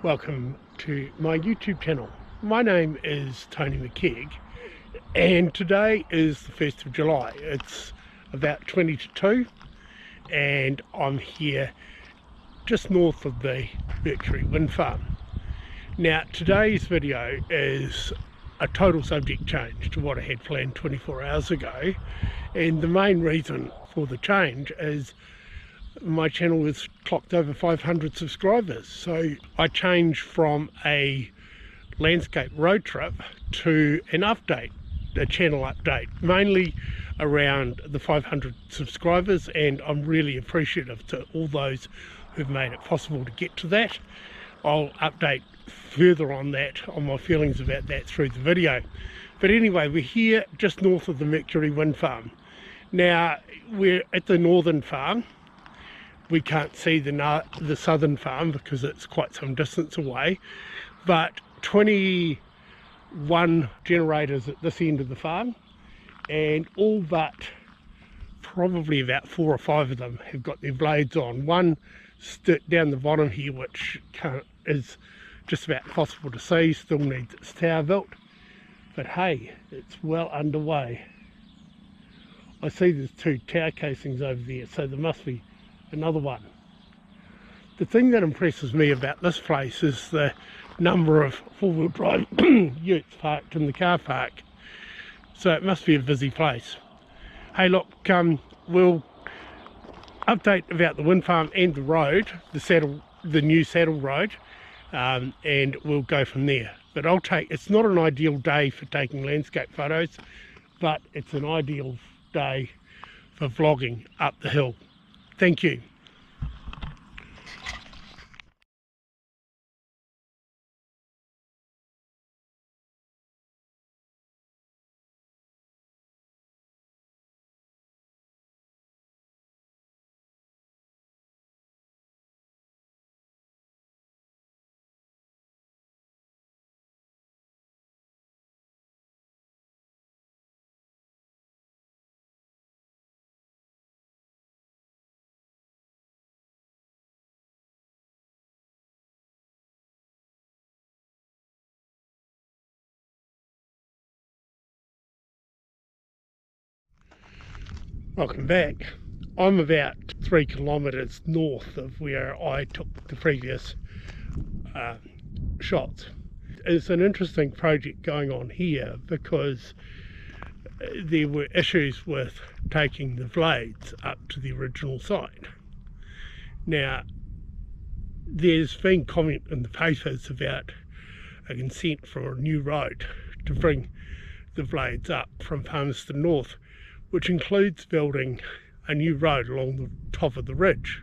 Welcome to my YouTube channel. My name is Tony McKeage and today is the 1st of July. It's about 20 to 2 and I'm here just north of the Mercury Wind Farm. Now today's video is a total subject change to what I had planned 24 hours ago, and the main reason for the change is my channel has clocked over 500 subscribers. So I changed from a landscape road trip to an update, a channel update, mainly around the 500 subscribers, and I'm really appreciative to all those who've made it possible to get to that. I'll update further on that, on my feelings about that through the video. But anyway, we're here just north of the Mercury Wind Farm. Now we're at the northern farm. We can't see the southern farm because it's quite some distance away, but 21 generators at this end of the farm, and all but probably about 4 or 5 of them have got their blades on. One down the bottom here, which is just about impossible to see, still needs its tower built, but hey, it's well underway. I see there's 2 tower casings over there, so there must be another one. The thing that impresses me about this place is the number of four-wheel drive utes parked in the car park, so it must be a busy place. Hey look, we'll update about the wind farm and the road, the new saddle road, and we'll go from there. But it's not an ideal day for taking landscape photos, but it's an ideal day for vlogging up the hill. Thank you. Welcome back. I'm about 3 kilometres north of where I took the previous shots. It's an interesting project going on here because there were issues with taking the blades up to the original site. Now, there's been comment in the papers about a consent for a new road to bring the blades up from Palmerston North, which includes building a new road along the top of the ridge.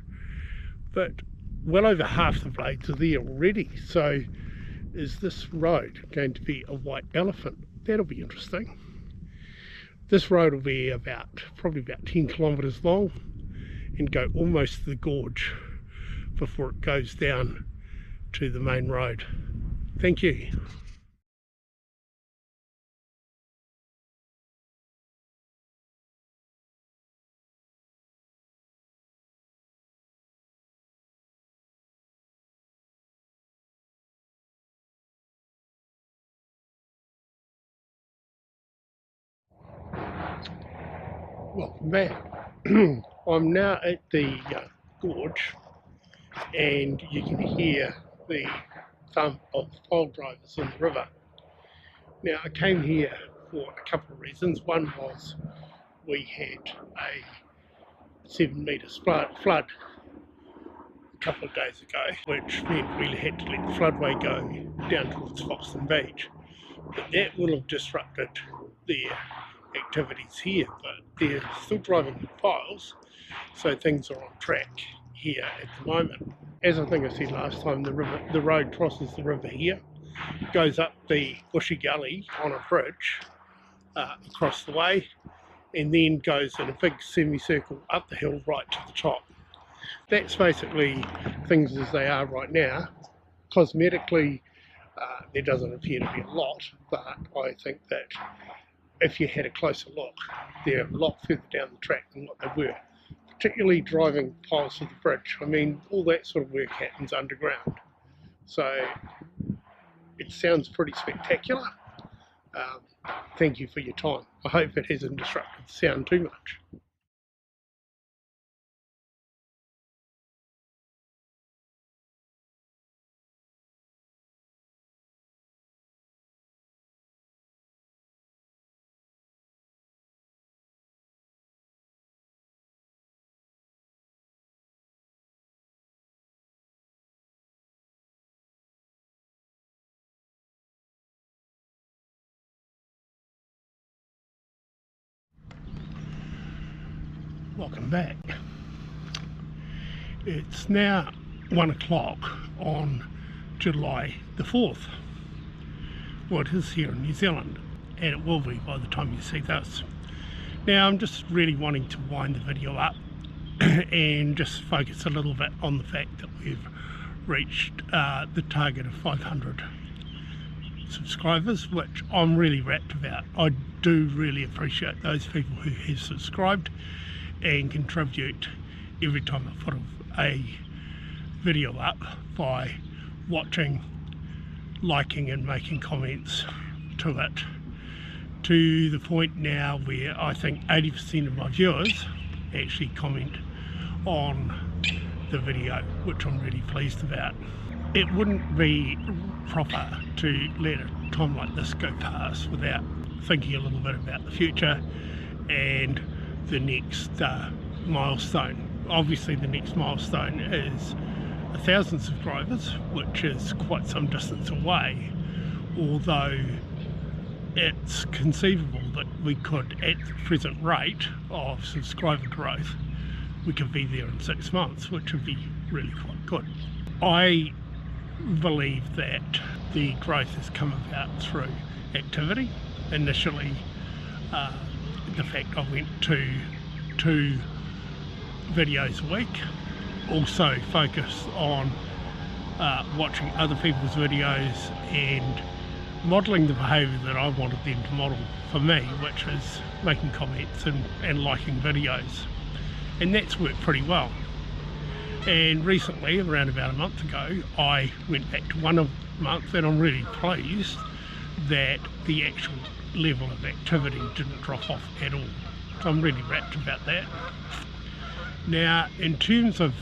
But well over half the blades are there already, so is this road going to be a white elephant? That'll be interesting. This road will be probably about 10 kilometres long and go almost to the gorge before it goes down to the main road. Thank you. Welcome back. I'm now at the gorge, and you can hear the thump of pole drivers in the river. Now I came here for a couple of reasons. One was we had a 7 metres flood a couple of days ago, which meant we had to let the floodway go down towards Foxton Beach. But that will have disrupted their activities here, but they're still driving the piles, so things are on track here at the moment. As I think I said last time, the road crosses the river here, goes up the bushy gully on a bridge across the way, and then goes in a big semicircle up the hill right to the top. That's basically things as they are right now. Cosmetically, there doesn't appear to be a lot, but I think that if you had a closer look, they're a lot further down the track than what they were, particularly driving piles of the bridge. I mean, all that sort of work happens underground. So it sounds pretty spectacular. Thank you for your time. I hope it hasn't disrupted the sound too much. Welcome back. It's now 1 o'clock on July the 4th. Well, it is here in New Zealand, and it will be by the time you see this. Now, I'm just really wanting to wind the video up and just focus a little bit on the fact that we've reached the target of 500 subscribers, which I'm really rapt about. I do really appreciate those people who have subscribed and contribute every time I put a video up by watching, liking and making comments to it, to the point now where I think 80% of my viewers actually comment on the video, which I'm really pleased about. It wouldn't be proper to let a time like this go past without thinking a little bit about the future and the next milestone. Obviously the next milestone is 1,000 subscribers, which is quite some distance away, although it's conceivable that we could, at the present rate of subscriber growth, we could be there in 6 months, which would be really quite good. I believe that the growth has come about through activity. Initially, the fact I went to 2 videos a week, also focused on watching other people's videos and modelling the behaviour that I wanted them to model for me, which is making comments and liking videos, and that's worked pretty well. And recently, around about a month ago, I went back to 1 a month, and I'm really pleased that the actual level of activity didn't drop off at all. So I'm really rapt about that. Now, in terms of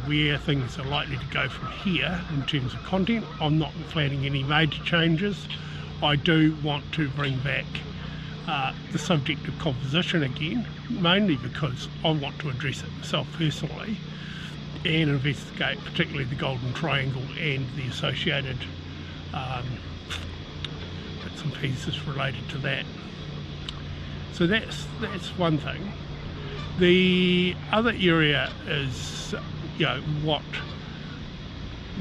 where things are likely to go from here, in terms of content, I'm not planning any major changes. I do want to bring back the subject of composition again, mainly because I want to address it myself personally and investigate particularly the Golden Triangle and the associated bits and pieces related to that. So that's one thing. The other area is, you know, what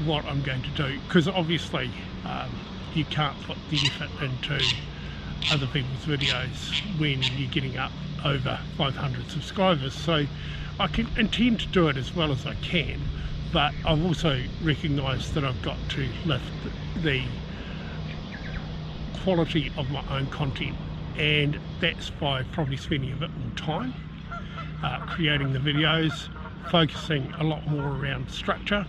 I'm going to do, because obviously you can't put the effort into other people's videos when you're getting up over 500 subscribers. So I can intend to do it as well as I can, but I've also recognised that I've got to lift the quality of my own content, and that's by probably spending a bit more time creating the videos, focusing a lot more around structure.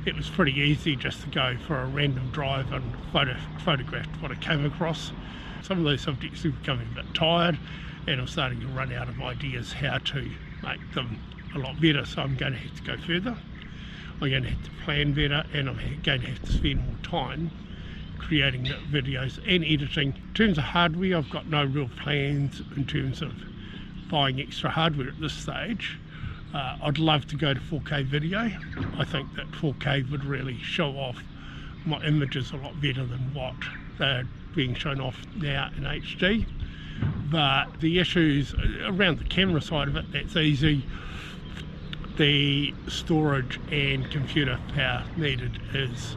It was pretty easy just to go for a random drive and photograph what I came across. Some of those subjects are becoming a bit tired, and I'm starting to run out of ideas how to make them a lot better, so I'm going to have to go further. I'm going to have to plan better, and I'm going to have to spend more time creating the videos and editing. In terms of hardware, I've got no real plans in terms of buying extra hardware at this stage. I'd love to go to 4K video. I think that 4K would really show off my images a lot better than what they're being shown off now in HD. But the issues around the camera side of it, that's easy. The storage and computer power needed is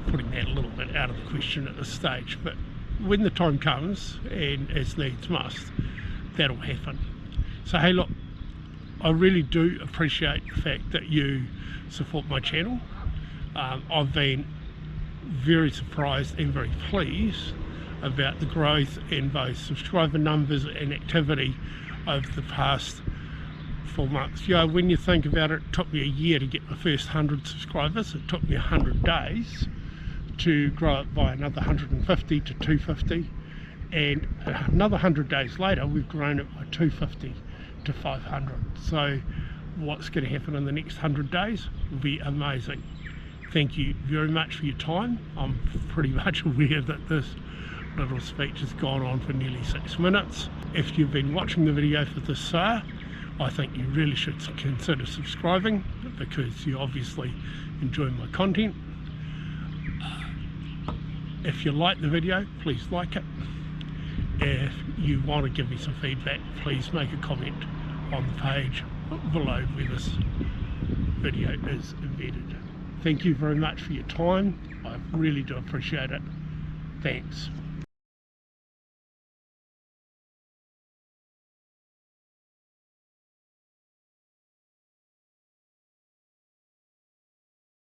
putting that a little bit out of the question at this stage, but when the time comes, and as needs must, that'll happen. So hey, look, I really do appreciate the fact that you support my channel. I've been very surprised and very pleased about the growth in both subscriber numbers and activity over the past 4 months. You know, when you think about it, it took me a year to get my first 100 subscribers. It took me 100 days to grow it by another 150 to 250, and another 100 days later we've grown it by 250 to 500. So what's going to happen in the next 100 days will be amazing. Thank you very much for your time. I'm pretty much aware that this little speech has gone on for nearly 6 minutes. If you've been watching the video for this far, I think you really should consider subscribing, because you obviously enjoy my content. If you like the video, please like it. If you want to give me some feedback, please make a comment on the page below where this video is embedded. Thank you very much for your time. I really do appreciate it. Thanks.